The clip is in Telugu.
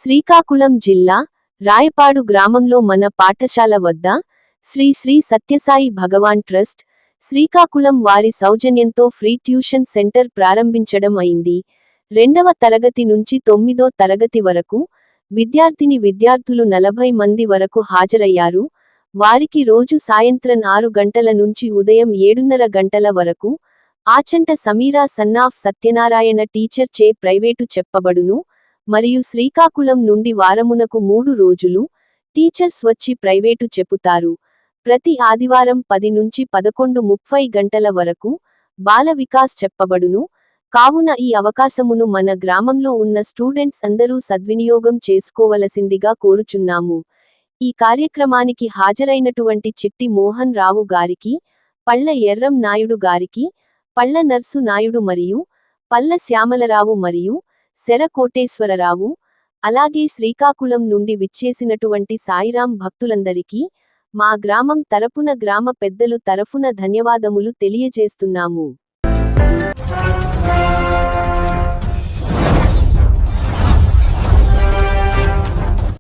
శ్రీకాకుళం జిల్లా రాయపాడు గ్రామంలో మన పాఠశాల వద్ద శ్రీ శ్రీ సత్యసాయి భగవాన్ ట్రస్ట్ శ్రీకాకుళం వారి సౌజన్యంతో ఫ్రీ ట్యూషన్ సెంటర్ ప్రారంభించడం అయింది. 2వ తరగతి నుంచి 9వ తరగతి వరకు విద్యార్థులు 40 మంది వరకు హాజరయ్యారు. వారికి రోజు సాయంత్రం 6 గంటల నుంచి ఉదయం 7:30 గంటల వరకు ఆచంట సమీరా సన్నాఫ్ సత్యనారాయణ టీచర్ చే ప్రైవేటు చెప్పబడును. మరియు శ్రీకాకుళం నుండి వారమునకు 3 రోజులు టీచర్స్ వచ్చి ప్రైవేటు చెపుతారు. ప్రతి ఆదివారం 10 నుంచి 11:30 గంటల వరకు బాల వికాస్ చెప్పబడును. కావున ఈ అవకాశమును మన గ్రామంలో ఉన్న స్టూడెంట్స్ అందరూ సద్వినియోగం చేసుకోవలసిందిగా కోరుచున్నాము. ఈ కార్యక్రమానికి హాజరైనటువంటి చిట్టి మోహన్ రావు గారికి, పళ్ళ ఎర్రం నాయుడు గారికి, పళ్ళ నర్సు నాయుడు మరియు పళ్ళ శ్యామలరావు మరియు శర కోటేశ్వరరావు, అలాగే శ్రీకాకుళం నుండి విచ్చేసినటువంటి సాయిరాం భక్తులందరికీ మా గ్రామం తరపున గ్రామ పెద్దలు తరఫున ధన్యవాదములు తెలియజేస్తున్నాము.